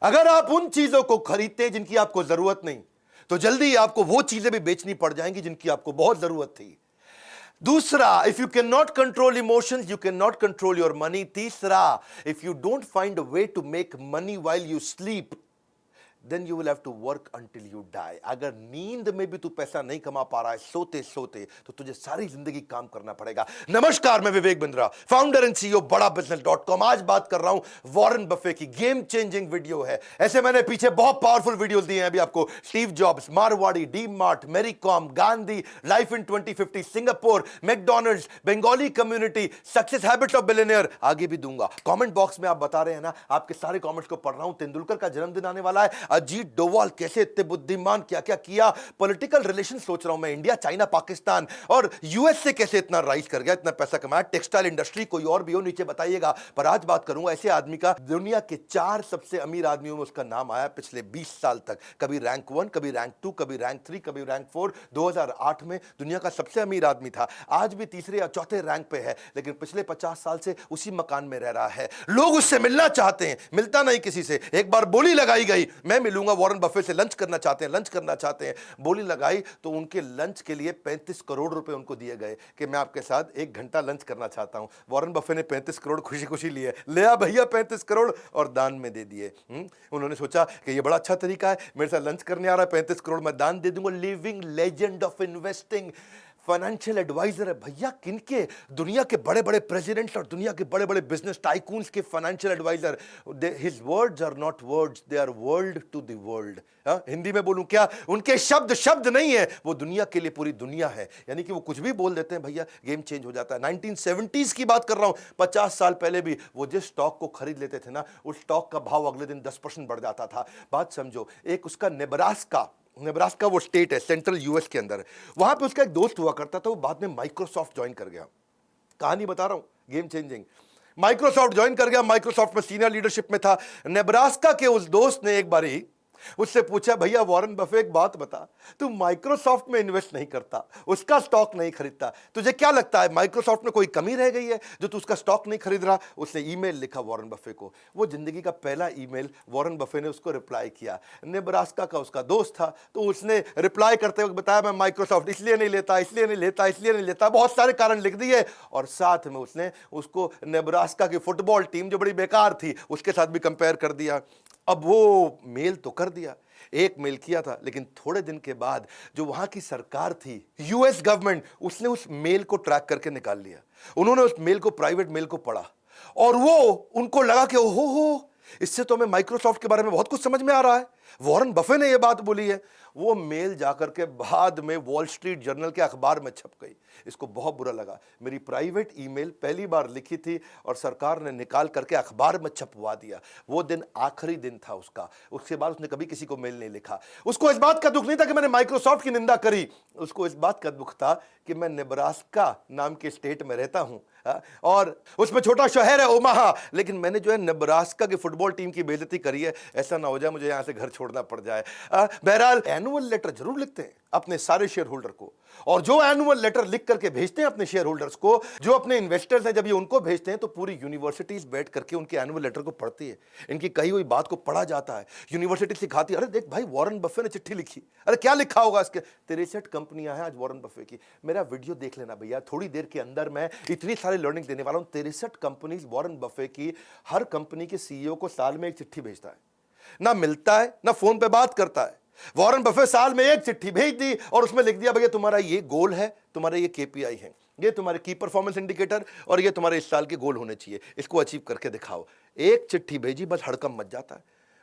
अगर आप उन चीजों को खरीदते हैं जिनकी आपको जरूरत नहीं, तो जल्दी आपको वो चीजें भी बेचनी पड़ जाएंगी जिनकी आपको बहुत जरूरत थी। दूसरा, if you can not control emotions, you can not control your money. तीसरा, if you don't find a way to make money while you sleep, then you will have to work until you die। अगर नींद में भी तू पैसा नहीं कमा पा रहा है सोते सोते, तो तुझे सारी जिंदगी काम करना पड़ेगा। नमस्कार, मैं Vivek Bindra, founder and CEO बड़ा बिजनेस.com। आज बात कर रहा हूं वॉरेन बफे की। गेम चेंजिंग वीडियो है। ऐसे मैंने पीछे बहुत पावरफुल वीडियोस दिए हैं अभी आपको। Steve Jobs, Marwari, D Mart, Mary Kom, Gandhi, life in 2050, Singapore, McDonald's, Bengali community, success habits of billionaire, आगे भी दूंगा। कमेंट बॉक्स में आप बता रहे हैं ना, आपके सारे कमेंट्स को पढ़ रहा हूं। तेंदुलकर का जन्मदिन आने वाला है। अजीत डोवाल कैसे इतने बुद्धिमान, क्या क्या किया। पॉलिटिकल रिलेशन सोच रहा हूं मैं, इंडिया, चाइना, पाकिस्तान और यूएस से कैसे इतना राइज कर गया, इतना पैसा कमाया। टेक्सटाइल इंडस्ट्री, कोई और भी हो नीचे बताइएगा। पर आज बात करूंगा ऐसे आदमी का, दुनिया के 4 सबसे अमीर आदमियों में उसका नाम आया पिछले 20 साल तक। कभी रैंक 1, कभी रैंक 2, कभी रैंक 3, कभी रैंक 4। 2008 में दुनिया का सबसे अमीर आदमी था। आज भी तीसरे या चौथे रैंक पे है, लेकिन पिछले 50 साल से उसी मकान में रह रहा है। लोग उससे मिलना चाहते हैं, मिलता नहीं किसी से। एक बार बोली लगाई गई, मैं मिलूंगा वॉरेन बफे से, लंच करना चाहते हैं, लंच करना चाहते हैं। बोली लगाई तो उनके लंच के लिए 35 करोड़ रुपए उनको दिए गए कि मैं आपके साथ 1 घंटा लंच करना चाहता हूं। वॉरेन बफे ने 35 करोड़ खुशी खुशी लिए, ले आ भैया 35 करोड़, और दान में दे दिए। उन्होंने सोचा कि ये बड़ा अच्छा तरीका है, मेरे साथ लंच करने आ रहा है, 35 करोड़ मैं दान दे दूंगा। Living legend of investing, financial advisor है भैया। किनके? दुनिया के बड़े बड़े प्रेसिडेंट्स और दुनिया के बड़े बड़े बिजनेस टाइकून्स के financial advisor. His words are not words, they are world to the world. Hindi में बोलूं क्या, उनके शब्द शब्द नहीं है, वो दुनिया के लिए पूरी दुनिया है। यानी कि वो कुछ भी बोल देते हैं भैया, गेम चेंज हो जाता है। 1970s की बात कर रहा हूं, 50 साल पहले भी वो जिस स्टॉक को खरीद लेते थे ना, उस स्टॉक का भाव अगले दिन 10% बढ़ जाता था। बात समझो, एक उसका नेब्रास्का वो स्टेट है सेंट्रल यूएस के अंदर, वहां पे उसका एक दोस्त हुआ करता था, वो बाद में माइक्रोसॉफ्ट ज्वाइन कर गया। कहानी बता रहा हूं, गेम चेंजिंग। माइक्रोसॉफ्ट ज्वाइन कर गया, माइक्रोसॉफ्ट में सीनियर लीडरशिप में था। नेब्रास्का के उस दोस्त ने एक बारी उससे पूछा, भैया वॉरेन बफे एक बात बता, तू माइक्रोसॉफ्ट में इन्वेस्ट नहीं करता, उसका स्टॉक नहीं खरीदता, तुझे क्या लगता है माइक्रोसॉफ्ट में कोई कमी रह गई है जो तू उसका स्टॉक नहीं खरीद रहा? उसने ईमेल लिखा वॉरेन बफे को। वो जिंदगी का पहला ईमेल वॉरेन बफे ने उसको रिप्लाई किया। नेब्रास्का का उसका दोस्त था, तो उसने रिप्लाई करते वक्त बताया, मैं माइक्रोसॉफ्ट इसलिए नहीं लेता, इसलिए नहीं लेता, इसलिए नहीं लेता, बहुत सारे कारण लिख दिए। और साथ में उसने उसको नेब्रास्का की फुटबॉल टीम जो बड़ी बेकार थी उसके साथ भी कंपेयर कर दिया। अब वो मेल तो कर दिया, एक मेल किया था, लेकिन थोड़े दिन के बाद जो वहां की सरकार थी, यूएस गवर्नमेंट, उसने उस मेल को ट्रैक करके निकाल लिया। उन्होंने उस मेल को, प्राइवेट मेल को पढ़ा, और वो उनको लगा कि ओहो, इससे तो हमें माइक्रोसॉफ्ट के बारे में बहुत कुछ समझ में आ रहा है, वॉरेन बफे ने ये बात बोली है। वो मेल जाकर के बाद में वॉल स्ट्रीट जर्नल के अखबार में छप गई। इसको बहुत बुरा लगा, मेरी प्राइवेट ईमेल पहली बार लिखी थी और सरकार ने निकाल करके अखबार में छपवा दिया। वो दिन आखिरी दिन था उसका, उसके बाद उसने कभी किसी को मेल नहीं लिखा। उसको इस बात का दुख नहीं था कि मैंने माइक्रोसॉफ्ट की निंदा करी, उसको इस बात का दुख था कि मैं नेब्रास्का नाम के स्टेट में रहता हूं, और उसमें छोटा शहर है ओमाहा, लेकिन मैंने जो है नेब्रास्का की फुटबॉल टीम की बेइज्जती करी है, ऐसा ना हो जाए मुझे यहां से घर छोड़ना पड़ जाए। बहरहाल एनुअल लेटर जरूर लिखते हैं अपने सारे शेयर होल्डर को, और जो एनुअल लेटर लिख करके भेजते हैं अपने शेयर होल्डर्स को, जो अपने इन्वेस्टर्स हैं, जब ये उनको भेजते हैं तो पूरी यूनिवर्सिटीज बैठ करके उनके एनुअल लेटर को पढ़ती है, इनकी कही हुई बात को पढ़ा जाता है। यूनिवर्सिटी सिखाती है, अरे देख भाई वॉरेन बफे ने चिट्ठी लिखी, अरे क्या लिखा होगा इसके, 63 कंपनियां हैं आज वॉरेन बफे की। मेरा वीडियो देख लेना भैया, थोड़ी देर के अंदर मैं इतनी सारी लर्निंग देने वाला हूं। 63 कंपनीज वॉरेन बफे की, हर कंपनी के सीईओ को साल में एक चिट्ठी भेजता है, ना मिलता है ना फोन पे बात करता है। वॉरेन बफे साल में एक चिट्ठी भेज दी और उसमें लिख दिया, भैया तुम्हारा ये गोल है, तुम्हारा ये केपीआई है, ये तुम्हारे की परफॉर्मेंस इंडिकेटर, और ये तुम्हारे इस साल के गोल होने चाहिए, इसको अचीव करके दिखाओ। एक चिट्ठी भेजी, बस हड़कंप मच जाता है,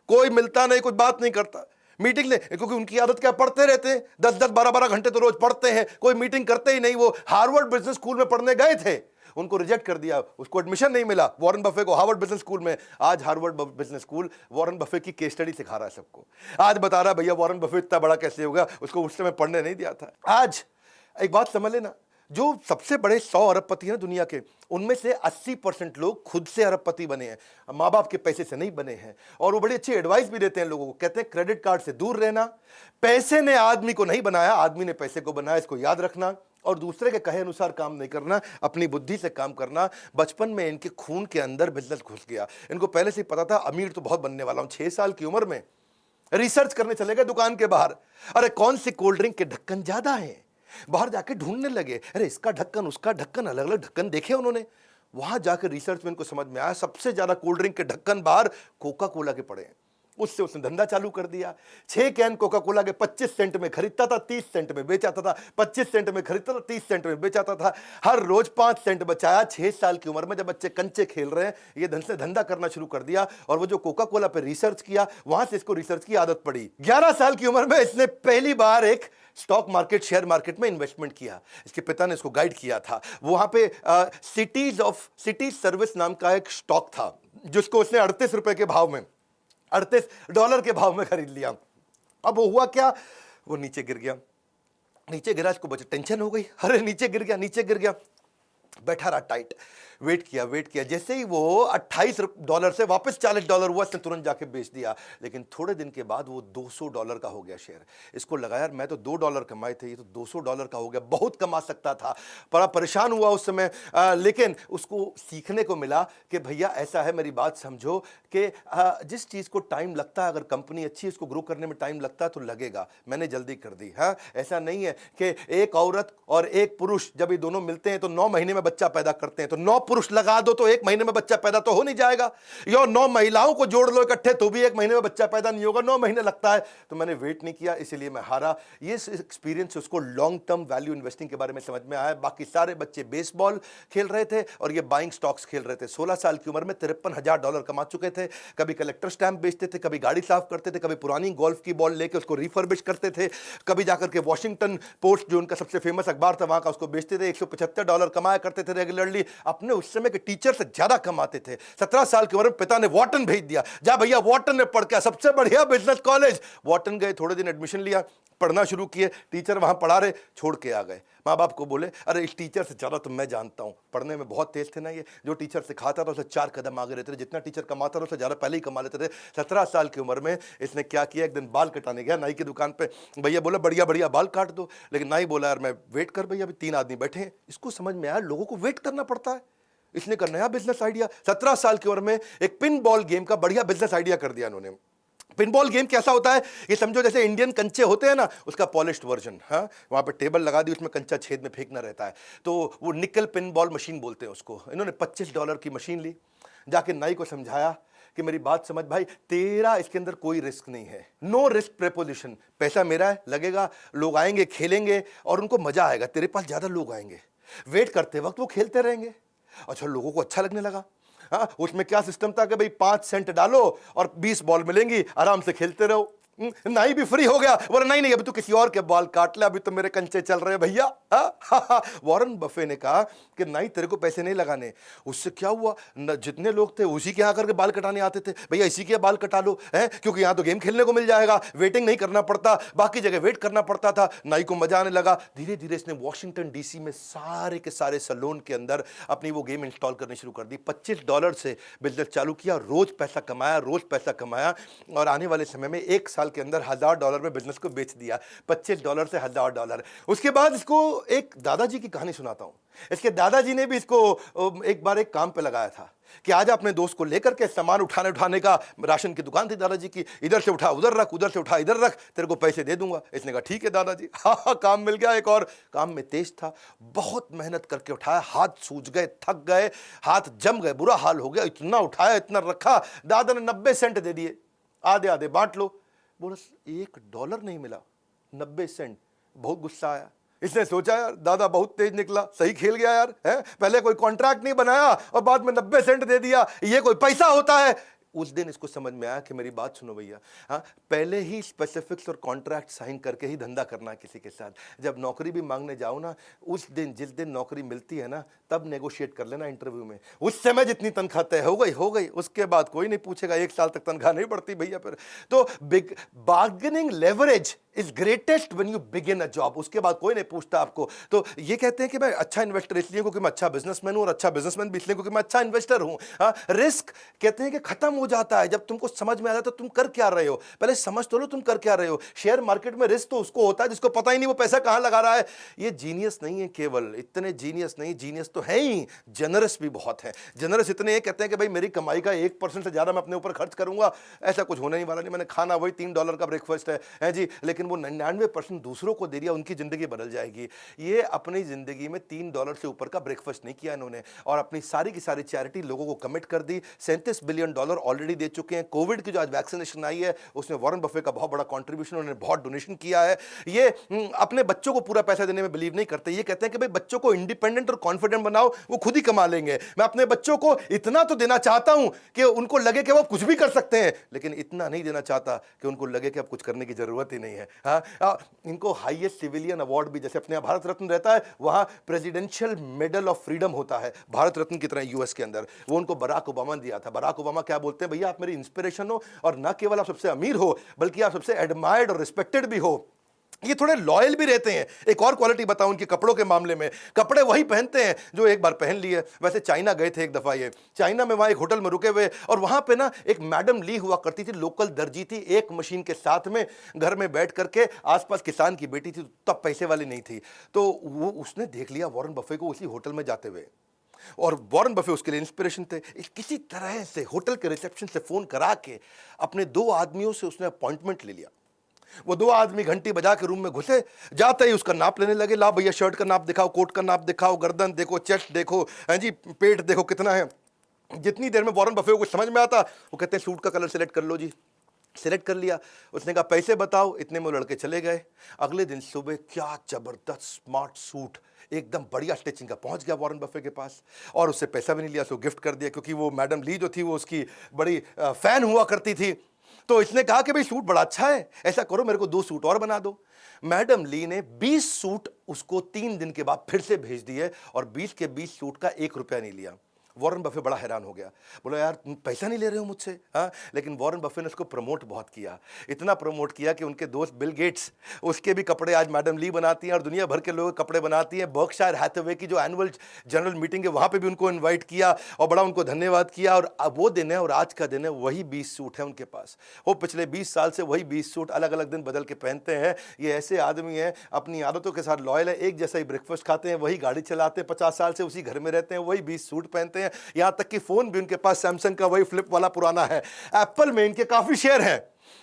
कोई मिलता नहीं, कुछ बात नहीं करता। मीटिंग ले, क्योंकि उनकी आदत क्या, पढ़ते रहते हैं, 10-10 12-12 घंटे तो रोज पढ़ते हैं, कोई मीटिंग करते ही नहीं। वो हार्वर्ड बिजनेस स्कूल में पढ़ने गए थे, उनको रिजेक्ट कर दिया, उसको एडमिशन नहीं मिला वॉरेन बफे को हार्वर्ड बिजनेस स्कूल में। आज Harvard business school Warren Buffett की केस स्टडी सिखा रहा है सबको। आज बता रहा है भैया वॉरेन बफे इतना बड़ा कैसे होगा, उसको उस समय पढ़ने नहीं दिया था। आज एक बात समझ लेना, जो सबसे बड़े 100 अरबपति हैं दुनिया के, उनमें से 80% लोग खुद से अरबपति बने हैं, माँ बाप के पैसे से नहीं बने हैं। और वो बड़ी अच्छी एडवाइस भी देते हैं लोगों को, कहते हैं क्रेडिट कार्ड से दूर रहना, पैसे ने आदमी को नहीं बनाया, आदमी ने पैसे को बनाया, इसको याद रखना। और दूसरे के कहे अनुसार काम नहीं करना, अपनी बुद्धि से काम करना। बचपन में इनके खून के अंदर बिजनेस घुस गया। इनको पहले से ही पता था अमीर तो बहुत बनने वाला हूं। 6 साल की उम्र में रिसर्च करने चले गए दुकान के बाहर, अरे कौन सी कोल्ड ड्रिंक के ढक्कन ज्यादा हैं, बाहर जाके ढूंढने लगे, अरे इसका ढक्कन उसका ढक्कन, अलग अलग ढक्कन देखे उन्होंने। वहां जाकर रिसर्च में इनको समझ में आया सबसे ज्यादा कोल्ड ड्रिंक के ढक्कन बाहर कोका कोला के पड़े हैं। उससे उसने धंधा चालू कर दिया। 6 कैन कोका कोला के 25 सेंट में खरीदता था, 30 सेंट में बेचाता था, 25 सेंट में खरीदता था, 30 सेंट में बेचाता था। हर रोज 5 सेंट बचाया। 6 साल की उम्र में जब बच्चे कंचे खेल रहे हैं, ये धन से धंधा करना शुरू कर दिया। और वो जो कोका कोला पे रिसर्च किया, वहां से इसको रिसर्च की आदत पड़ी। 11 साल की उम्र में इसने पहली बार एक स्टॉक मार्केट, शेयर मार्केट में इन्वेस्टमेंट किया। इसके पिता ने इसको गाइड किया था। वहां पे सिटीज सर्विस नाम का एक स्टॉक था, जिसको उसने 38 रुपए के भाव में, $38 के भाव में खरीद लिया। अब वो हुआ क्या, वो नीचे गिर गया। नीचे गिरा, इसको बच्चे टेंशन हो गई, अरे नीचे गिर गया, नीचे गिर गया। बैठा रहा टाइट, वेट किया। जैसे ही वो $28 से वापस $40 हुआ, इसने तुरंत जाके बेच दिया। लेकिन थोड़े दिन के बाद वो $200 का हो गया शेयर। इसको लगा यार मैं तो $2 कमाए थे, ये तो $200 का हो गया, बहुत कमा सकता था। बड़ा परेशान हुआ उस समय। लेकिन उसको सीखने को मिला कि भैया ऐसा है, मेरी बात समझो कि जिस चीज़ को टाइम लगता है, अगर कंपनी अच्छी है, उसको ग्रो करने में टाइम लगता है तो लगेगा। मैंने जल्दी कर दी। हाँ, ऐसा नहीं है कि एक औरत और एक पुरुष जब ये दोनों मिलते हैं तो 9 महीने में बच्चा पैदा करते हैं, तो 9 पुरुष लगा दो तो 1 महीने में बच्चा पैदा तो हो नहीं जाएगा। या 9 महिलाओं को जोड़ लो इकट्ठे तो भी 1 महीने में बच्चा पैदा नहीं होगा, 9 महीने लगता है। तो मैंने वेट नहीं किया, इसीलिए मैं हारा। ये एक्सपीरियंस उसको लॉन्ग टर्म वैल्यू इन्वेस्टिंग के बारे में समझ में आया। बाकी सारे बच्चे बेसबॉल खेल रहे थे और ये बाइंग स्टॉक्स खेल रहे थे। 16 साल की उम्र में $53,000 कमा चुके थे। कभी कलेक्टर स्टैंप बेचते थे, कभी गाड़ी साफ करते थे, कभी पुरानी गोल्फ की बॉल लेके उसको रिफर्बिश करते थे, कभी जाकर के वॉशिंगटन पोस्ट जो उनका सबसे फेमस अखबार था वहां का उसको बेचते थे। $175 कमाया करते थे रेगुलरली। अपने उस समय के टीचर से ज्यादा कमाते थे। 17 साल की उम्र में पिता ने वॉर्टन भेज दिया, जा भैया वॉर्टन में पढ़ के, सबसे बढ़िया बिजनेस कॉलेज। वॉर्टन गए, थोड़े दिन एडमिशन लिया, पढ़ना शुरू किए। टीचर वहां पढ़ा रहे, छोड़ के आ गए। माँ बाप को बोले अरे इस टीचर से ज्यादा तो मैं जानता हूं, पढ़ने में बहुत तेज थे ना ये, जो टीचर सिखाता था उसे 4 कदम आगे रहते थे, जितना टीचर कमाता था उससे ज्यादा पहले ही कमा लेते थे। 17 साल की उम्र में इसने क्या किया, एक दिन बाल कटाने गया नाई की दुकान पे। भैया बोला बढ़िया बढ़िया बाल काट दो, लेकिन नाई बोला यार मैं वेट कर भैया, अभी 3 आदमी बैठे हैं। इसको समझ में आया लोगों को वेट करना पड़ता है। इसने का नया बिजनेस आइडिया, 17 साल की उम्र में एक पिन बॉल गेम का बढ़िया बिजनेस आइडिया कर दिया इन्होंने। पिन बॉल गेम कैसा होता है, ये समझो जैसे इंडियन कंचे होते हैं ना, उसका पॉलिश्ड वर्जन। हाँ, वहां पे टेबल लगा दी, उसमें कंचा छेद में फेंकना रहता है, तो वो निकल पिन बॉल मशीन बोलते हैं उसको। इन्होंने $25 की मशीन ली, जाके नाई को समझाया कि मेरी बात समझ भाई, तेरा इसके अंदर कोई रिस्क नहीं है, नो रिस्क प्रेपोजिशन। पैसा मेरा है, लगेगा, लोग आएंगे खेलेंगे और उनको मजा आएगा, तेरे पास ज्यादा लोग आएंगे, वेट करते वक्त वो खेलते रहेंगे। अच्छा, लोगों को अच्छा लगने लगा। हाँ, उसमें क्या सिस्टम था कि भाई 5 सेंट डालो और 20 बॉल मिलेंगी, आराम से खेलते रहो। नाई भी फ्री हो गया, बोला नहीं अभी तो किसी और के बाल काट ले, अभी तो मेरे कंचे चल रहे हैं भैया। वॉरेन बफे ने कहा कि नाई तेरे को पैसे नहीं लगाने। उससे क्या हुआ, जितने लोग थे उसी के यहाँ करके बाल कटाने आते थे, भैया इसी के बाल कटा लो है, क्योंकि यहाँ तो गेम खेलने को मिल जाएगा, वेटिंग नहीं करना पड़ता, बाकी जगह वेट करना पड़ता था। नाई को मजा आने लगा। धीरे धीरे इसने वॉशिंगटन डीसी में सारे के सारे सैलून के अंदर अपनी वो गेम इंस्टॉल करनी शुरू कर दी। $25 से बिजनेस चालू किया, रोज पैसा कमाया, रोज पैसा कमाया, और आने वाले समय में 1 साल के अंदर $1000 में बिजनेस को बेच दिया। $25 से $1000। उसके बाद इसको एक दादाजी की कहानी सुनाता हूं। इसके दादाजी ने भी इसको एक बार एक काम पे लगाया था कि आज अपने दोस्त को लेकर के सामान उठाने का, राशन की दुकान थी दादाजी की, इधर से उठा उधर रख, उधर से उठा इधर रख, तेरे को पैसे दे दूंगा। इसने कहा ठीक है दादाजी। हाँ, काम मिल गया। एक और काम में तेज था, बहुत मेहनत करके उठाया, हाथ सूज गए, थक गए, हाथ जम गए, बुरा हाल हो गया। इतना उठाया, इतना रखा, दादा ने 90 सेंट दे दिए, आधे आधे बांट लो। बोला $1 नहीं मिला, 90 सेंट। बहुत गुस्सा आया। इसने सोचा यार दादा बहुत तेज निकला, सही खेल गया यार, है पहले कोई कॉन्ट्रैक्ट नहीं बनाया और बाद में 90 सेंट दे दिया, ये कोई पैसा होता है। उस दिन इसको समझ में आया कि मेरी बात सुनो भैया, हाँ, पहले ही स्पेसिफिक्स और कॉन्ट्रैक्ट साइन करके ही धंधा करना है किसी के साथ। जब नौकरी भी मांगने जाओ ना, उस दिन जिस दिन नौकरी मिलती है ना, तब नेगोशिएट कर लेना इंटरव्यू में। उस समय जितनी तनख्वाह तय हो गई, उसके बाद कोई नहीं पूछेगा। 1 साल तक तनख्वाह नहीं बढ़ती भैया फिर तो। Big bargaining leverage is greatest when you begin a job. उसके बाद कोई नहीं पूछता आपको। तो ये कहते हैं कि मैं अच्छा इन्वेस्टर इसलिए क्योंकि मैं अच्छा बिजनेसमैन हूं, और अच्छा बिजनेसमैन भी इसलिए क्योंकि मैं अच्छा इन्वेस्टर हूं। रिस्क कहते हैं कि खत्म हो जाता है जब तुमको समझ में आता है तो तुम कर क्या रहे हो, पहले समझ तो लो तुम कर क्या रहे हो। शेयर मार्केट में रिस्क तो उसको होता है जिसको पता ही नहीं वो पैसा कहां लगा रहा है। ये जीनियस नहीं है, केवल इतने जीनियस नहीं, जीनियस तो है ही, जनरस भी बहुत है। जनरस इतने हैं, कहते हैं कि भाई मेरी कमाई का 1% से ज्यादा मैं अपने ऊपर खर्च करूंगा, ऐसा कुछ होने नहीं वाला नहीं, मैंने खाना वही $3 का ब्रेकफास्ट है जी, लेकिन वो 99% दूसरों को दे दिया, उनकी जिंदगी बदल जाएगी। ये अपनी जिंदगी में $3 से ऊपर का ब्रेकफास्ट नहीं किया इन्होंने, और अपनी सारी की सारी चैरिटी लोगों को कमिट कर दी। $37 बिलियन ऑलरेडी दे चुके हैं। कोविड की जो आज वैक्सीनेशन आई है उसमें वॉरेन बफे का बहुत बड़ा कंट्रीब्यूशन, उन्होंने बहुत डोनेशन किया है। ये अपने बच्चों को पूरा पैसा देने में बिलीव नहीं करते, ये कहते हैं कि भाई बच्चों को इंडिपेंडेंट और कॉन्फिडेंट बनाओ, वो खुद ही कमा लेंगे। मैं अपने बच्चों को इतना तो देना चाहता हूं कि उनको लगे कि वो कुछ भी कर सकते हैं, लेकिन इतना नहीं देना चाहता कि उनको लगे कि अब कुछ करने की जरूरत ही नहीं है। इनको हाईएस्ट सिविलियन अवार्ड भी, जैसे अपने भारत रत्न रहता है, वहां प्रेसिडेंशियल मेडल ऑफ फ्रीडम होता है भारत रत्न की तरह यूएस के अंदर, वो उनको बराक ओबामा ने दिया था। बराक ओबामा क्या बोलते हैं, भैया आप मेरी इंस्पिरेशन हो, और ना केवल आप सबसे अमीर हो बल्कि आप सबसे एडमायर्ड और रिस्पेक्टेड भी हो। ये थोड़े लॉयल भी रहते हैं। एक और क्वालिटी बताऊं उनके कपड़ों के मामले में, कपड़े वही पहनते हैं जो एक बार पहन लिए। वैसे चाइना गए थे एक दफा, ये चाइना में वहां एक होटल में रुके हुए, और वहां पे ना एक मैडम ली हुआ करती थी, लोकल दर्जी थी, एक मशीन के साथ में घर में बैठ करके, आसपास किसान की बेटी थी, तब पैसे वाली नहीं थी, तो वो उसने देख लिया वॉरेन बफे को उसी होटल में जाते हुए, और वॉरेन बफे उसके लिए इंस्पिरेशन थे। किसी तरह से होटल के रिसेप्शन से फोन करा के अपने 2 आदमियों से उसने अपॉइंटमेंट ले लिया। वो 2 आदमी घंटी बजा के रूम में घुसे, जाते ही उसका नाप लेने लगे। ला भैया शर्ट का नाप दिखाओ, कोट का नाप दिखाओ, गर्दन देखो, चेस्ट देखो, हैं जी, पेट देखो कितना है। जितनी देर में वॉरेन बफे को समझ में आता, वो कहते हैं सूट का कलर सेलेक्ट कर लो जी। सेलेक्ट कर लिया, उसने कहा पैसे बताओ, इतने में वो लड़के चले गए। अगले दिन सुबह क्या जबरदस्त स्मार्ट सूट, एकदम बढ़िया स्टिचिंग का, पहुंच गया वॉरेन बफे के पास, और उससे पैसा भी नहीं लिया, उसको गिफ्ट कर दिया, क्योंकि वो मैडम ली जो थी वो उसकी बड़ी फैन हुआ करती थी। तो इसने कहा कि भाई सूट बड़ा अच्छा है, ऐसा करो मेरे को 2 सूट और बना दो। मैडम ली ने 20 सूट उसको 3 दिन के बाद फिर से भेज दिए, और 20 के 20 सूट का 1 रुपया नहीं लिया। वॉरेन बफे बड़ा हैरान हो गया, बोला यार तुम पैसा नहीं ले रहे हो मुझसे। हाँ, लेकिन वॉरेन बफे ने उसको प्रमोट बहुत किया, इतना प्रमोट किया कि उनके दोस्त बिल गेट्स, उसके भी कपड़े आज मैडम ली बनाती हैं, और दुनिया भर के लोग कपड़े बनाती हैं। बर्कशायर हैथवे की जो एनुअल जनरल मीटिंग है वहाँ पे भी उनको इन्वाइट किया और बड़ा उनको धन्यवाद किया। और अब वो दिन है और आज का दिन है, वही 20 सूट है उनके पास। वो पिछले 20 साल से वही 20 सूट अलग अलग दिन बदल के पहनते हैं। ये ऐसे आदमी हैं, अपनी आदतों के साथ लॉयल है, एक जैसा ही ब्रेकफास्ट खाते हैं, वही गाड़ी चलाते हैं, 50 साल से उसी घर में रहते हैं, वही 20 सूट पहनते हैं। यहां तक कि फोन भी उनके पास सैमसंग का वही फ्लिप वाला पुराना है। एप्पल में इनके काफी शेयर हैं,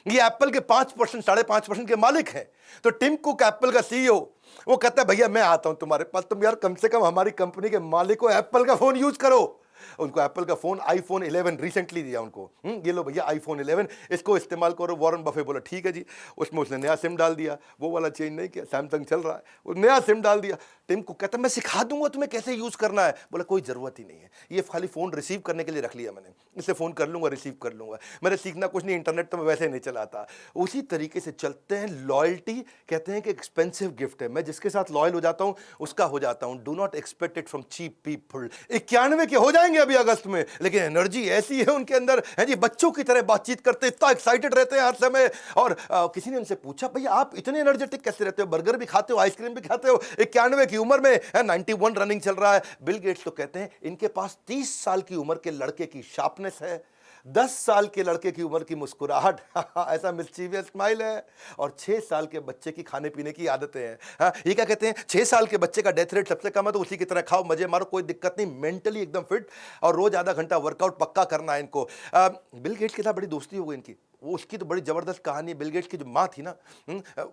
ये एप्पल के 5%, 5.5% के मालिक हैं। तो टिम कुक एप्पल का सीईओ, वो कहता है भैया मैं आता हूं तुम्हारे पास, तुम यार कम से कम हमारी कंपनी के मालिक को एप्पल का फोन यूज करो। उनको एप्पल का फोन iPhone 11 रिसेंटली दिया उनको, ये लो भैया iPhone 11 इसको इस्तेमाल करो। वॉरेन बफे बोला ठीक है जी, उसमें उसने नया सिम डाल दिया, वो वाला चेंज नहीं किया, सैमसंग चल रहा है, वो नया सिम डाल दिया। टिम को कहता मैं सिखा दूंगा तुम्हें कैसे यूज करना है। बोला कोई जरूरत ही नहीं है, ये खाली फोन रिसीव करने के लिए रख लिया मैंने, इससे फोन कर लूंगा रिसीव कर लूंगा, मैंने सीखना कुछ नहीं, इंटरनेट तो मैं वैसे नहीं चलाता। उसी तरीके से चलते हैं। लॉयल्टी कहते हैं कि एक्सपेंसिव गिफ्ट है, मैं जिसके साथ लॉयल हो जाता हूं उसका हो जाता हूं। Do not expect it from cheap people. 91 के हो जाएंगे अभी अगस्त में, लेकिन एनर्जी ऐसी है उनके अंदर, है जी, बच्चों की तरह बातचीत करते, इतना एक्साइटेड रहते हैं हर समय। और किसी ने उनसे पूछा भैया आप इतने एनर्जेटिक कैसे रहते हो, बर्गर भी खाते हो, आइसक्रीम भी खाते हो, 91 की उम्र में, 91 रनिंग चल रहा है। बिल गेट्स तो कहते हैं इनके पास 30 साल की उम्र के लड़के की शार्पनेस है, 10 साल के लड़के की उम्र की मुस्कुराहट, ऐसा मिस्चीवियस स्माइल है, और 6 साल के बच्चे की खाने पीने की आदतें हैं। हाँ, ये क्या कहते हैं, 6 साल के बच्चे का डेथ रेट सबसे कम है, तो उसी की तरह खाओ, मजे मारो, कोई दिक्कत नहीं, मेंटली एकदम फिट, और रोज आधा घंटा वर्कआउट पक्का करना है इनको। बिल गेट्स के साथ बड़ी दोस्ती हो गई इनकी, वो उसकी तो बड़ी जबरदस्त कहानी है। बिल गेट्स की जो माँ थी ना,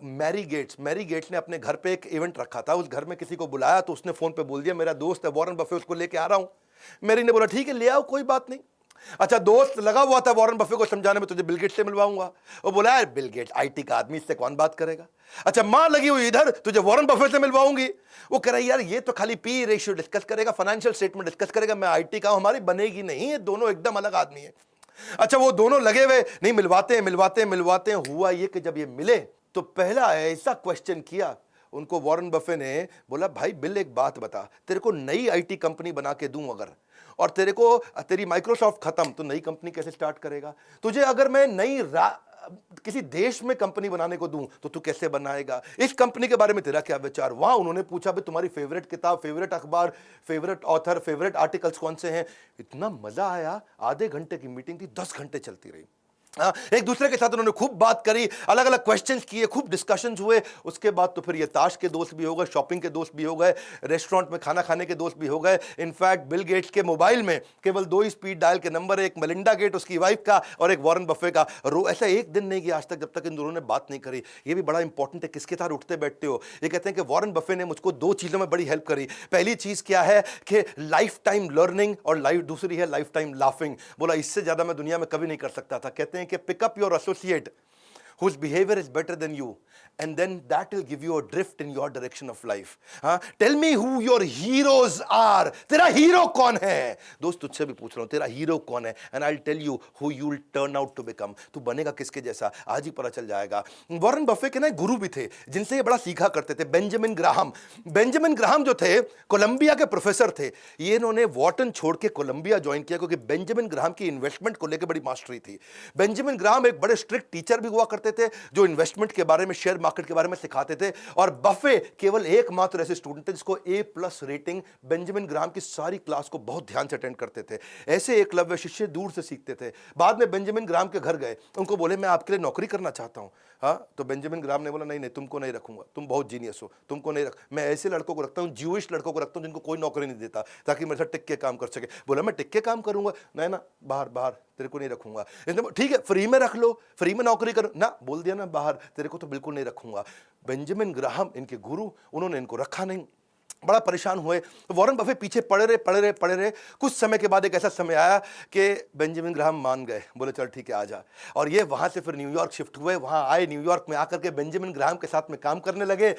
मैरी गेट्स ने अपने घर पे एक इवेंट रखा था, उस घर में किसी को बुलाया, तो उसने फोन पे बोल दिया मेरा दोस्त है वॉरेन बफे, उसको लेके आ रहा हूं। मैरी ने बोला ठीक है ले आओ, कोई बात नहीं। अच्छा, दोस्त लगा हुआ था वॉरेन बफे को समझाने में, तुझे बिल गेट्स से मिलवाऊंगा। वो बोला यार बिल गेट्स आईटी का आदमी, इससे कौन बात करेगा। अच्छा, मां लगी हुई इधर, तुझे वॉरेन बफे से मिलवाऊंगी। वो कह रहा यार ये तो खाली पी रेशियो डिस्कस करेगा, फाइनेंशियल स्टेटमेंट डिस्कस करेगा, मैं आईटी का हूं, हमारी बनेगी नहीं, ये दोनों एकदम अलग आदमी है। अच्छा, वो दोनों लगे हुए नहीं, मिलवाते हैं। हुआ ये कि जब ये मिले तो पहला ऐसा क्वेश्चन किया उनको वॉरेन बफे ने, बोला भाई बिल एक बात बता, तेरे को नई आईटी कंपनी बना के दूं अगर, और तेरी माइक्रोसॉफ्ट खत्म, तो नई कंपनी कैसे स्टार्ट करेगा। तुझे अगर मैं किसी देश में कंपनी बनाने को दूं तो तू कैसे बनाएगा, इस कंपनी के बारे में तेरा क्या विचार। वहां उन्होंने पूछा भाई तुम्हारी फेवरेट किताब, फेवरेट अखबार, फेवरेट ऑथर, फेवरेट आर्टिकल्स कौन से हैं। इतना मजा आया, आधे घंटे की मीटिंग थी, 10 घंटे चलती रही। एक दूसरे के साथ उन्होंने खूब बात करी, अलग अलग क्वेश्चंस किए, खूब डिस्कशंस हुए। उसके बाद तो फिर ये ताश के दोस्त भी हो गए, शॉपिंग के दोस्त भी हो गए, रेस्टोरेंट में खाना खाने के दोस्त भी हो गए। इनफैक्ट बिल गेट्स के मोबाइल में केवल 2 ही स्पीड डायल के नंबर, एक मेलिंडा गेट उसकी वाइफ का और एक वॉरेन बफे का। ऐसा एक दिन नहीं किया आज तक जब तक इन दोनों ने बात नहीं करी। ये भी बड़ा इंपॉर्टेंट है, किसके साथ उठते बैठते हो। ये कहते हैं कि वॉरेन बफे ने मुझको 2 चीजों में बड़ी हेल्प करी। पहली चीज क्या है कि लाइफ टाइम लर्निंग, और दूसरी है लाइफ टाइम लाफिंग। बोला इससे ज्यादा मैं दुनिया में कभी नहीं कर सकता था। कहते हैं कि pickup your associate whose behavior is better than you, and then that will give you a drift in your direction of life. Tell me who your heroes are. तेरा हीरो कौन है? दोस्त तुझसे भी पूछ रहा हूं, तेरा हीरो कौन है? And I'll tell you who you will turn out to become. तू बनेगा किसके जैसा, आज ही पता चल जाएगा। वॉरेन बफे के ना गुरु भी थे जिनसे ये बड़ा सीखा करते थे, बेंजामिन ग्राहम। बेंजामिन ग्राहम जो थे कोलंबिया के प्रोफेसर थे। ये इन्होंने वॉर्टन छोड़ के कोलंबिया ज्वाइन किया क्योंकि बेंजामिन ग्राहम की इन्वेस्टमेंट को लेकर बड़ी मास्टरी थी। बेंजामिन ग्राहम एक बड़े स्ट्रिक्ट टीचर भी हुआ करते थे जो इन्वेस्टमेंट के बारे में, शेयर मार्केट के बारे में सिखाते थे। और बफे केवल एकमात्र ऐसे स्टूडेंट थे जिसको A+ रेटिंग। बेंजामिन ग्राहम की सारी क्लास को बहुत ध्यान से अटेंड करते थे। ऐसे एकलव्य शिष्य दूर से सीखते थे। बाद में बेंजामिन ग्राहम के घर गए, उनको बोले मैं आपके लिए नौकरी करना चाहता हूं। तो बेंजामिन ग्राहम ने बोला नहीं नहीं, तुमको नहीं रखूंगा, तुम बहुत जीनियस हो, तुमको नहीं रख। मैं ऐसे लड़कों को रखता हूं, ज्यूइश लड़कों को रखता हूं जिनको कोई नौकरी नहीं देता, ताकि मेरे साथ टिक के काम कर सके। बोला मैं टिक के काम करूंगा, नहीं ना, बाहर बाहर, तेरे को नहीं रखूंगा। ठीक है, फ्री में रख लो, फ्री में नौकरी करो ना, बोल दिया ना बाहर, तेरे को तो बिल्कुल नहीं रखूंगा। बेंजामिन ग्राहम इनके गुरु, उन्होंने इनको रखा नहीं। बड़ा परेशान हुए। वॉरेन बफे पीछे पड़े रहे। कुछ समय के बाद एक ऐसा समय आया कि बेंजामिन ग्राहम मान गए, बोले चल ठीक है आ जा। और ये वहां से फिर न्यूयॉर्क शिफ्ट हुए। वहां आए, न्यूयॉर्क में आकर के बेंजामिन ग्राहम के साथ में काम करने लगे।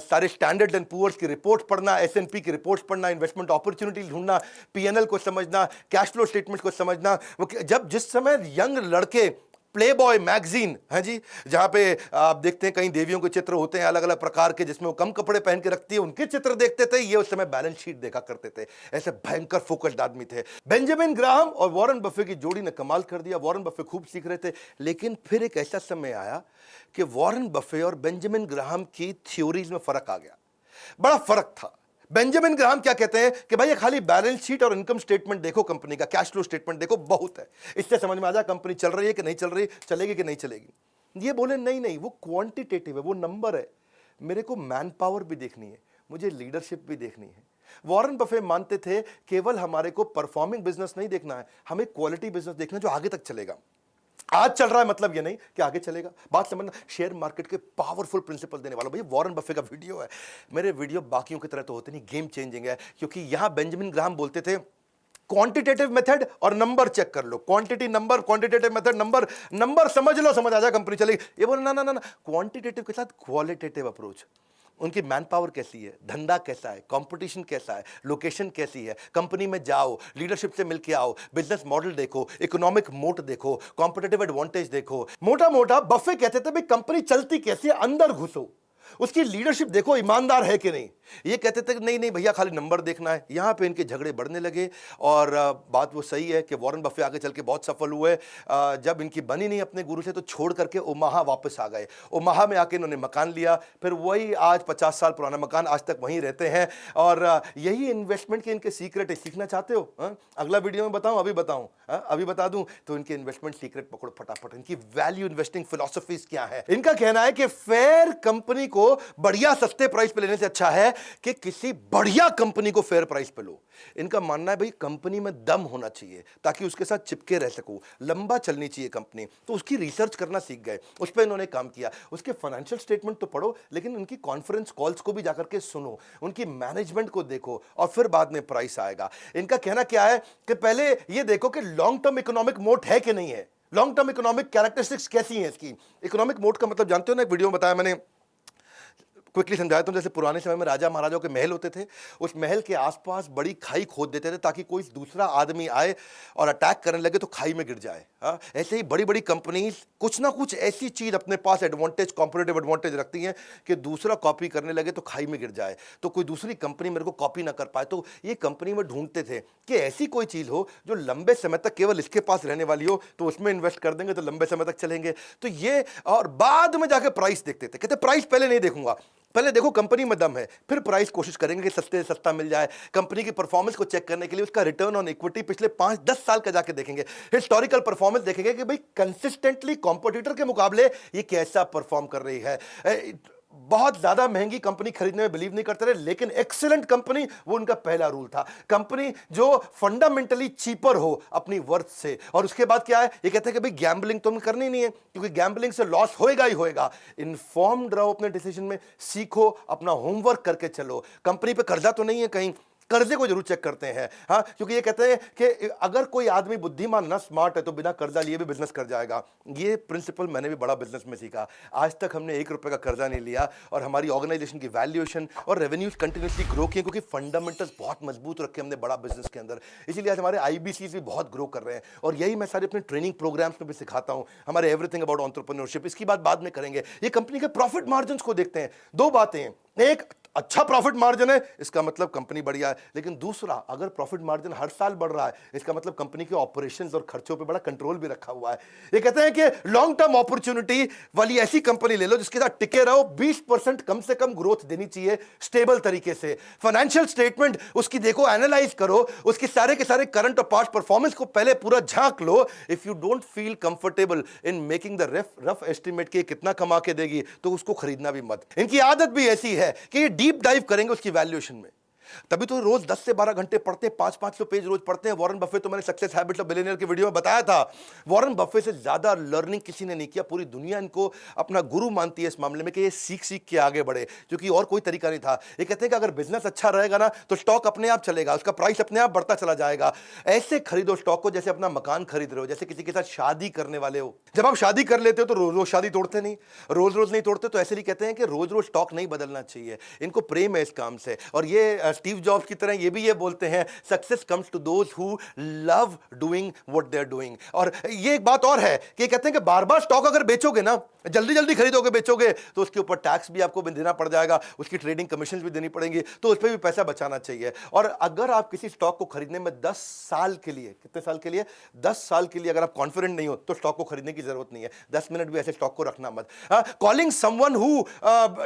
सारे स्टैंडर्ड एंड पुअर्स की रिपोर्ट पढ़ना, S&P की रिपोर्ट पढ़ना, इन्वेस्टमेंट अपॉर्चुनिटी ढूंढना, P&L को समझना, कैश फ्लो स्टेटमेंट को समझना। जब जिस समय यंग लड़के प्लेबॉय मैगजीन है जी, जहां पे आप देखते हैं कई देवियों के चित्र होते हैं अलग अलग प्रकार के, जिसमें वो कम कपड़े पहन के रखती है, उनके चित्र देखते थे। ये उस समय बैलेंस शीट देखा करते थे। ऐसे भयंकर फोकस्ड आदमी थे। बेंजामिन ग्राहम और वॉरेन बफे की जोड़ी ने कमाल कर दिया। वॉरेन बफे खूब सीख रहे थे, लेकिन फिर एक ऐसा समय आया कि वॉरेन बफे और बेंजामिन ग्राहम की थ्योरीज में फर्क आ गया। बड़ा फर्क था। बेंजामिन ग्राहम क्या कहते हैं कि भाई ये खाली बैलेंस शीट और इनकम स्टेटमेंट देखो, कंपनी का कैश फ्लो स्टेटमेंट देखो, बहुत है, इससे समझ में आ जाए कंपनी चल रही है कि नहीं चल रही, चलेगी कि नहीं चलेगी। ये बोले नहीं नहीं, वो क्वांटिटेटिव है, वो नंबर है, मेरे को मैन पावर भी देखनी है, मुझे लीडरशिप भी देखनी है। वॉरेन बफे मानते थे केवल हमारे को परफॉर्मिंग बिजनेस नहीं देखना है, हमें क्वालिटी बिजनेस देखना है जो आगे तक चलेगा। आज चल रहा है मतलब ये नहीं कि आगे चलेगा। बात समझना, शेयर मार्केट के पावरफुल प्रिंसिपल देने वाला भैया वॉरेन बफे का वीडियो है। मेरे वीडियो बाकियों की तरह तो होते नहीं, गेम चेंजिंग है, क्योंकि यहां बेंजामिन ग्राहम बोलते थे क्वांटिटेटिव मेथड और नंबर चेक कर लो, quantity number, quantitative method number, number समझ लो, समझ आ जाए कंपनी चलेगी। ये बोले ना ना ना, क्वांटिटेटिव के साथ क्वालिटेटिव अप्रोच। उनकी मैन पावर कैसी है, धंधा कैसा है, कंपटीशन कैसा है, लोकेशन कैसी है, कंपनी में जाओ, लीडरशिप से मिलके आओ, बिजनेस मॉडल देखो, इकोनॉमिक मोट देखो, कॉम्पिटिटिव एडवांटेज देखो। मोटा मोटा बफे कहते थे भाई कंपनी चलती कैसे, अंदर घुसो, उसकी लीडरशिप देखो, ईमानदार है कि नहीं। ये कहते थे नहीं नहीं भैया खाली नंबर देखना है। यहां पे इनके झगड़े बढ़ने लगे। और बात वो सही है कि वॉरेन बफे आगे चल के बहुत सफल हुए। जब इनकी बनी नहीं अपने गुरु से तो छोड़ करके ओमाहा वापस आ गए। ओमाहा में आके इन्होंने मकान लिया, फिर वही आज 50 साल पुराना मकान, आज तक वहीं रहते हैं। और यही इन्वेस्टमेंट के इनके सीक्रेट है। सीखना चाहते हो अगला वीडियो में बताऊं, अभी बताऊं, अभी बता दूं तो इनके इन्वेस्टमेंट सीक्रेट पकड़ो फटाफट। इनकी वैल्यू इन्वेस्टिंग फिलॉसफीज क्या है। इनका कहना है कि फेयर कंपनी को बढ़िया सस्ते प्राइस पे लेने से अच्छा है कि किसी बढ़िया कंपनी को फेयर प्राइस पे लो। इनका मानना है भाई कंपनी में दम होना चाहिए ताकि उसके साथ चिपके रह सको, लंबा चलनी चाहिए कंपनी। तो उसकी रिसर्च करना सीख गए, उस पर इन्होंने काम किया। उसके फाइनेंशियल स्टेटमेंट तो पढ़ो, लेकिन उनकी कॉन्फ्रेंस कॉल्स को भी जाकर के सुनो, उनकी मैनेजमेंट को देखो, और फिर बाद में प्राइस आएगा। इनका कहना क्या है कि पहले ये देखो कि लॉन्ग टर्म इकोनॉमिक मोट है कि नहीं है, लॉन्ग टर्म इकोनॉमिक कैरेक्टरिस्टिक्स कैसी हैं इसकी। इकोनॉमिक मोट का मतलब जानते हो ना, एक वीडियो में बताया मैंने, क्विकली समझाता हूं। जैसे पुराने समय में राजा महाराजाओं के महल होते थे, उस महल के आसपास बड़ी खाई खोद देते थे ताकि कोई दूसरा आदमी आए और अटैक करने लगे तो खाई में गिर जाए। हाँ, ऐसे ही बड़ी बड़ी कंपनीज कुछ ना कुछ ऐसी चीज अपने पास एडवांटेज, कॉम्पिटिटिव एडवांटेज रखती हैं कि दूसरा कॉपी करने लगे तो खाई में गिर जाए, तो कोई दूसरी कंपनी मेरे को कॉपी ना कर पाए। तो ये कंपनी में ढूंढते थे कि ऐसी कोई चीज हो जो लंबे समय तक केवल इसके पास रहने वाली हो, तो उसमें इन्वेस्ट कर देंगे तो लंबे समय तक चलेंगे। तो ये, और बाद में जाके प्राइस देखते थे, कहते प्राइस पहले नहीं देखूंगा, पहले देखो कंपनी में दम है, फिर प्राइस कोशिश करेंगे कि सस्ते से सस्ता मिल जाए। कंपनी की परफॉर्मेंस को चेक करने के लिए उसका रिटर्न ऑन इक्विटी पिछले 5-10 साल का जाके देखेंगे, हिस्टोरिकल परफॉर्मेंस देखेंगे कि भाई कंसिस्टेंटली कॉम्पिटिटर के मुकाबले ये कैसा परफॉर्म कर रही है। बहुत ज्यादा महंगी कंपनी खरीदने में बिलीव नहीं करते रहे, लेकिन एक्सीलेंट कंपनी वो उनका पहला रूल था। कंपनी जो फंडामेंटली चीपर हो अपनी वर्थ से। और उसके बाद क्या है, ये कहते हैं कि भाई गैम्बलिंग तो हमें करनी नहीं है, क्योंकि गैम्बलिंग से लॉस होएगा ही होएगा। इन्फॉर्म्ड रहो अपने डिसीजन में, सीखो, अपना होमवर्क करके चलो। कंपनी पे कर्जा तो नहीं है कहीं, कर्जे को जरूर चेक करते हैं। हाँ, क्योंकि ये कहते हैं कि अगर कोई आदमी बुद्धिमान ना, स्मार्ट है, तो बिना कर्जा लिए भी बिजनेस कर जाएगा। ये प्रिंसिपल मैंने भी बड़ा बिजनेस में सीखा। आज तक हमने 1 रुपए का कर्जा नहीं लिया और हमारी ऑर्गेनाइजेशन की वैल्यूएशन और रेवेन्यूज कंटिन्यूसली ग्रो किए, क्योंकि फंडामेंटल्स बहुत मजबूत रखे हमने बड़ा बिजनेस के अंदर। इसीलिए आज हमारे IBCs भी बहुत ग्रो कर रहे हैं, और यही मैं सारे अपने ट्रेनिंग प्रोग्राम्स में भी सिखाता हूं, हमारे एवरीथिंग अबाउट एंटरप्रेन्योरशिप। इसकी बात बाद में करेंगे। ये कंपनी के प्रॉफिट मार्जिन को देखते हैं। 2 बातें हैं, एक, अच्छा प्रॉफिट मार्जिन है, इसका मतलब कंपनी बढ़िया है। लेकिन दूसरा, अगर प्रॉफिट मार्जिन हर साल बढ़ रहा है, इसका मतलब कंपनी के ऑपरेशंस और खर्चों पे बड़ा कंट्रोल भी रखा हुआ है। ये कहते हैं कि लॉन्ग टर्म अपॉर्चुनिटी वाली ऐसी कंपनी ले लो जिसके साथ टिके रहो, 20% कम से कम ग्रोथ देनी चाहिए स्टेबल तरीके से। फाइनेंशियल स्टेटमेंट उसकी देखो, एनालाइज करो, उसके सारे के सारे करंट और पास्ट परफॉर्मेंस को पहले पूरा झांक लो। If you don't feel comfortable in making the rough estimate कि कितना कमा के देगी, तो उसको खरीदना भी मत। इनकी आदत भी ऐसी है कि डीप डाइव करेंगे उसकी वैल्यूएशन में, तभी तो रोज 10 से 12 घंटे पढ़ते हैं, 500-500 पेज रोज पढ़ते हैं। वॉरेन बफे तो मैंने सक्सेस हैबिट्स ऑफ बिलियनियर की वीडियो में बताया था, वॉरेन बफे से ज्यादा लर्निंग किसी ने नहीं किया। पूरी दुनिया इनको अपना गुरु मानती है इस मामले में कि ये सीख के आगे बढ़े, क्योंकि और कोई तरीका नहीं था। ये कहते हैं कि अगर बिजनेस अच्छा रहेगा ना, तो स्टॉक अपने आप चलेगा, उसका प्राइस अपने आप बढ़ता चला जाएगा। ऐसे खरीदो स्टॉक को जैसे अपना मकान खरीद रहे हो, जैसे किसी के साथ शादी करने वाले हो। जब आप शादी कर लेते हो तो रोज रोज शादी तोड़ते नहीं, रोज रोज नहीं तोड़ते। तो ऐसे ही कहते हैं कि रोज रोज स्टॉक नहीं बदलना चाहिए, इनको प्रेम है इस काम से। और ये स्टीव जॉब्स की तरह ये भी ये बोलते हैं, success comes to those who love doing what they are doing. और ये एक बात और है कि कहते हैं कि बार बार स्टॉक अगर बेचोगे ना, जल्दी जल्दी खरीदोगे बेचोगे, तो उसके ऊपर टैक्स भी आपको देना पड़ जाएगा, उसकी ट्रेडिंग कमीशन भी देनी पड़ेंगी, तो उस पर भी पैसा बचाना चाहिए। और अगर आप किसी स्टॉक को खरीदने में 10 साल के लिए, कितने साल के लिए, 10 साल के लिए अगर आप कॉन्फिडेंट नहीं हो, तो स्टॉक को खरीदने की जरूरत नहीं है। 10 मिनट भी ऐसे स्टॉक को रखना मत। Calling someone who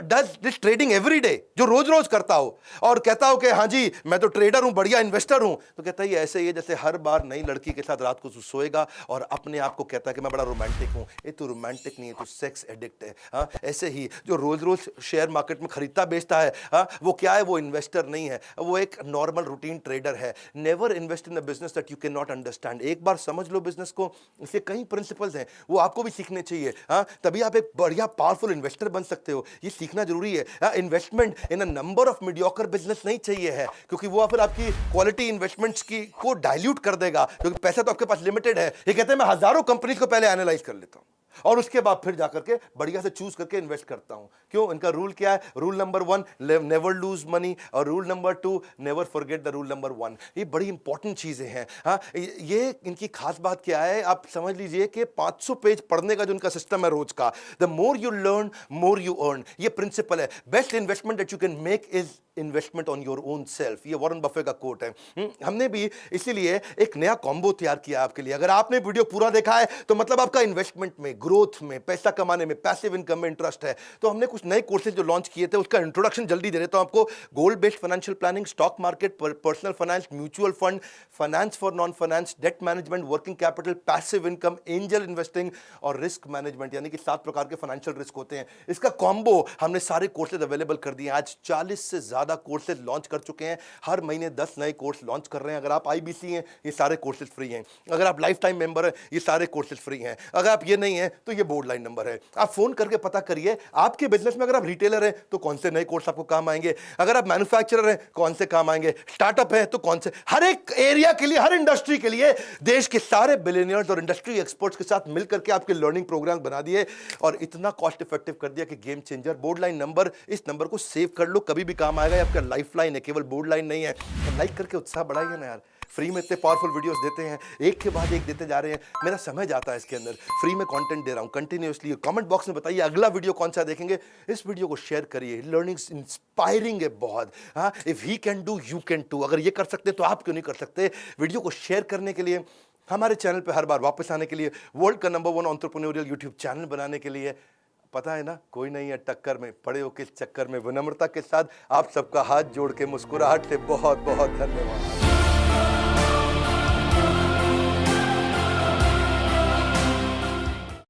does this trading every day, जो रोज रोज करता हो और कहता हो कि हाँ जी मैं तो ट्रेडर हूं, बढ़िया इन्वेस्टर हूं, तो कहता है ऐसे ही जैसे हर बार नई लड़की के साथ रात को सोएगा और अपने आप को कहता है कि मैं बड़ा रोमांटिक हूं। ये तो रोमांटिक नहीं है, तो सेक्स एडिक्ट है। हाँ, ऐसे ही जो रोज रोज शेयर मार्केट में खरीदता बेचता है, हाँ, वो क्या है, वो इन्वेस्टर नहीं है, वो एक नॉर्मल रूटीन ट्रेडर है। Never invest in a business that you can not understand. एक बार समझ लो बिजनेस को, इसके कई प्रिंसिपल्स हैं, वो आपको भी सीखने चाहिए। हाँ, तभी आप एक बढ़िया पावरफुल इन्वेस्टर बन सकते हो, ये सीखना जरूरी है। Investment in a number of mediocre business नहीं चाहिए है, क्योंकि वो फिर आपकी क्वालिटी इन्वेस्टमेंट्स की को डाइल्यूट कर देगा, क्योंकि पैसा तो आपके पास लिमिटेड है। ये कहते हैं मैं हजारों कंपनीज को पहले एनालाइज कर लेता हूं और उसके बाद फिर जाकर के बढ़िया से चूज करके इन्वेस्ट करता हूं। क्यों? इनका रूल क्या है? Rule number 1, never lose money, और rule number 2, never forget the rule number 1। ये बड़ी इंपॉर्टेंट चीजें हैं। हाँ, ये इनकी खास बात क्या है, आप समझ लीजिए कि 500 पेज पढ़ने का जो इनका सिस्टम है रोज का, the more you learn more you earn, ये प्रिंसिपल है। Best investment that you can make is investment on your own self, ये वॉरेन बफे का कोट है। हमने भी इसीलिए एक नया कॉम्बो तैयार किया आपके लिए। अगर आपने वीडियो पूरा देखा है तो मतलब आपका इन्वेस्टमेंट में, ग्रोथ में, पैसा कमाने में, पैसिव इनकम में इंटरेस्ट है। तो हमने कुछ नए कोर्सेज जो लॉन्च किए थे, उसका इंट्रोडक्शन जल्दी दे देता हूं आपको। गोल based financial planning, stock market, personal finance, mutual fund, finance for non finance, debt management, working capital, passive income, angel investing और रिस्क मैनेजमेंट, यानी कि 7 प्रकार के फाइनेंशियल रिस्क होते हैं। इसका कॉम्बो हमने सारे कोर्सेज अवेलेबल कर दिए। आज 40 से ज्यादा ज़्यादा कोर्सेज लॉन्च कर चुके हैं, हर महीने 10 नए कोर्स लॉन्च कर रहे हैं। अगर आप IBC हैं, ये सारे कोर्सेज फ्री हैं। अगर आप लाइफ टाइम मेंबर हैं, ये सारे कोर्सेज फ्री हैं। अगर आप ये नहीं हैं तो ये बोर्ड लाइन नंबर है, आप फोन करके पता करिए आपके बिजनेस में। अगर आप रिटेलर हैं तो कौन से नए कोर्स आपको काम आएंगे, अगर आप मैन्युफैक्चरर हैं कौन से काम आएंगे, स्टार्टअप है तो कौन से, हर एक एरिया के लिए, हर इंडस्ट्री के लिए देश के सारे बिलियनियर्स और इंडस्ट्री एक्सपर्ट्स के साथ मिलकर के आपके लर्निंग प्रोग्राम बना दिए और इतना कॉस्ट इफेक्टिव कर दिया कि game changer. Board line number, इस नंबर को सेव कर लो, कभी भी काम आएगा। आपका लाइफ लाइन है, केवल बोर्ड लाइन नहीं है। तो लाइक करके उत्साह बढ़ाइए ना यार। फ्री में इतने पावरफुल वीडियोस देते हैं, एक के बाद एक देते जा रहे हैं, मेरा समय जाता है इसके अंदर। फ्री में कंटेंट दे रहा हूं कंटिन्यूअसली। कमेंट बॉक्स में बताइए अगला वीडियो कौन सा देखेंगे। इस वीडियो को शेयर करिए, लर्निंग्स इंस्पायरिंग है बहुत। हाँ, if he can do you can too. अगर ये कर सकते तो आप क्यों नहीं कर सकते। वीडियो को शेयर करने के लिए, हमारे चैनल पे हर बार वापस आने के लिए, वर्ल्ड का नंबर 1 एंटरप्रेन्योरियल यूट्यूब चैनल बनाने के लिए, पता है ना कोई नहीं है टक्कर में, पड़े हो किस चक्कर में। विनम्रता के साथ आप सबका हाथ जोड़ के, मुस्कुराहट से बहुत बहुत धन्यवाद।